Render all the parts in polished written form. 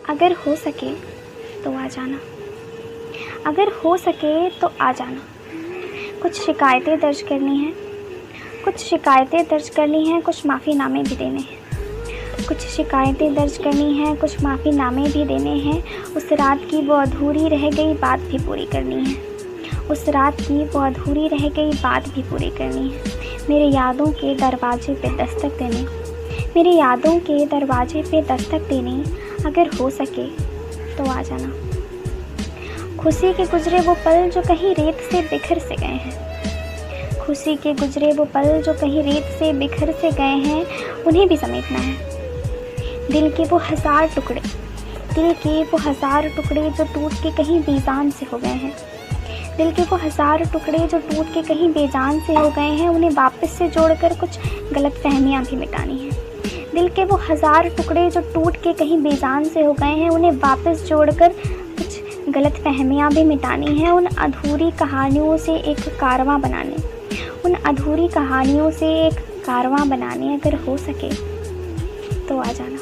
अगर हो सके तो आ जाना, अगर हो सके तो आ जाना। कुछ शिकायतें दर्ज करनी हैं, कुछ शिकायतें दर्ज करनी हैं, कुछ माफ़ीनामे भी देने हैं। कुछ शिकायतें दर्ज करनी हैं, कुछ माफ़ीनामे भी देने हैं। उस रात की वो अधूरी रह गई बात भी पूरी करनी है, उस रात की वो अधूरी रह गई बात भी पूरी करनी है। मेरे यादों के दरवाजे पे दस्तक देने, मेरे यादों के दरवाजे पे दस्तक देने। अगर हो सके तो आ जाना। खुशी के गुजरे वो पल जो कहीं रेत से बिखर से गए हैं, खुशी के गुजरे वो पल जो कहीं रेत से बिखर से गए हैं, उन्हें भी समेटना है। दिल के वो हज़ार टुकड़े, दिल के वो हज़ार टुकड़े जो टूट के कहीं बेजान से हो गए हैं, दिल के वो हज़ार टुकड़े जो टूट के कहीं बेजान से हो गए हैं, उन्हें वापस से जोड़कर कुछ गलतफहमियां भी मिटानी है। दिल के वो हज़ार टुकड़े जो टूट के कहीं बेजान से हो गए हैं, उन्हें वापस जोड़कर कुछ गलतफहमियां भी मिटानी है। उन अधूरी कहानियों से एक कारवां बनाने, उन अधूरी कहानियों से एक कारवां बनाने। अगर हो सके तो आ जाना।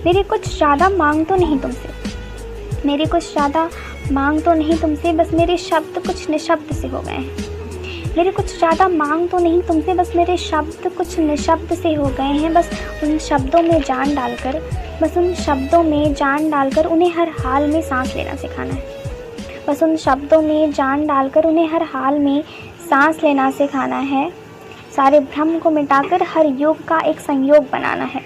मेरी कुछ ज़्यादा मांग तो नहीं तुमसे, मेरी कुछ ज़्यादा मांग तो नहीं तुमसे, बस मेरे शब्द कुछ निशब्द से हो गए हैं। मेरी कुछ ज़्यादा मांग तो नहीं तुमसे, बस मेरे शब्द कुछ निशब्द से हो गए हैं। बस उन शब्दों में जान डालकर, बस उन शब्दों में जान डालकर उन्हें हर हाल में सांस लेना सिखाना है। बस उन शब्दों में जान डालकर उन्हें हर हाल में सांस लेना सिखाना है। सारे भ्रम को मिटाकर हर योग का एक संयोग बनाना है,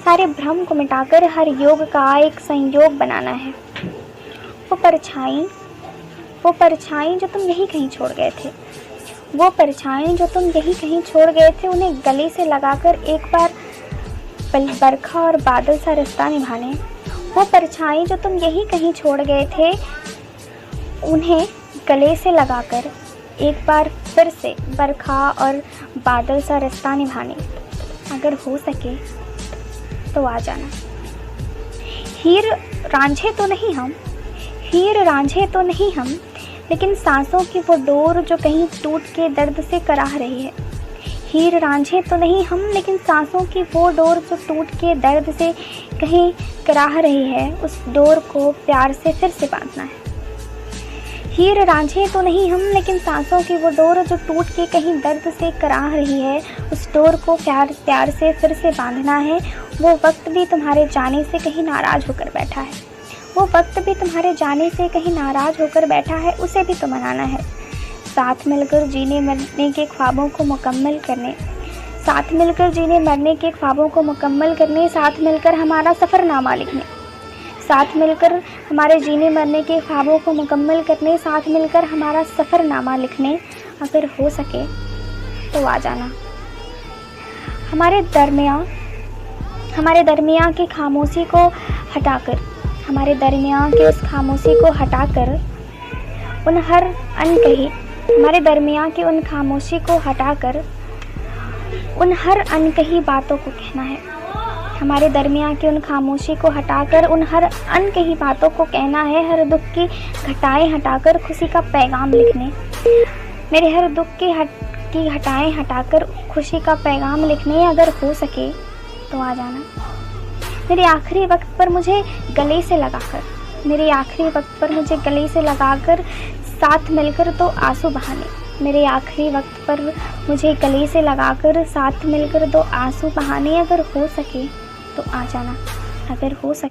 सारे भ्रम को मिटाकर हर योग का एक संयोग बनाना है। वो परछाई जो तुम यहीं कहीं छोड़ गए थे, वो परछाई जो तुम यहीं कहीं छोड़ गए थे, उन्हें गले से लगाकर एक बार बरखा और बादल सा रिश्ता निभाने। वो परछाई जो तुम यहीं कहीं छोड़ गए थे, उन्हें गले से लगाकर एक बार फिर से बरखा और बादल सा रिश्ता निभाने। अगर हो सके तो आ जाना। हीर रांझे तो नहीं हम, हीर रांझे तो नहीं हम, लेकिन सांसों की वो डोर जो कहीं टूट के दर्द से कराह रही है। हीर रांझे तो नहीं हम, लेकिन सांसों की वो डोर जो टूट के दर्द से कहीं कराह रही है, उस डोर को प्यार से फिर से बांधना है। हीर रांझे तो नहीं हम, लेकिन सांसों की वो डोर जो टूट के कहीं दर्द से कराह रही है, उस डोर को प्यार से फिर से बांधना है। वो वक्त भी तुम्हारे जाने से कहीं नाराज़ होकर बैठा है, वो वक्त भी तुम्हारे जाने से कहीं नाराज़ होकर बैठा है, उसे भी तो मनाना है। साथ मिलकर जीने मरने के ख्वाबों को मुकम्मल करने, साथ मिलकर जीने मरने के ख्वाबों को मुकम्मल करने, साथ मिलकर हमारा सफ़रनामा लिखने, साथ मिलकर हमारे जीने मरने के ख्वाबों को मुकम्मल करने, साथ मिलकर हमारा सफ़रनामा लिखने। अगर हो सके तो आ जाना। हमारे दरमियाँ की खामोशी को हटाकर, हमारे दरमियाँ की उस खामोशी को हटाकर उन हर अनकही, हमारे दरमियाँ की उन खामोशी को हटाकर उन हर अनकही बातों को कहना है। हमारे दरमियाँ की उन खामोशी को हटाकर उन हर अनकही बातों को कहना है। हर दुख की घटाएं हटाकर खुशी का पैगाम लिखने, मेरे हर दुख की घटाएं हटाकर खुशी का पैगाम लिखने। अगर हो सके तो आ जाना। मेरे आखिरी वक्त पर मुझे गले से लगाकर, मेरे आखिरी वक्त पर मुझे गले से लगाकर साथ मिलकर दो आंसू बहाने, मेरे आखिरी वक्त पर मुझे गले से लगाकर साथ मिलकर दो आंसू बहाने। अगर हो सके तो आ जाना। अगर हो सके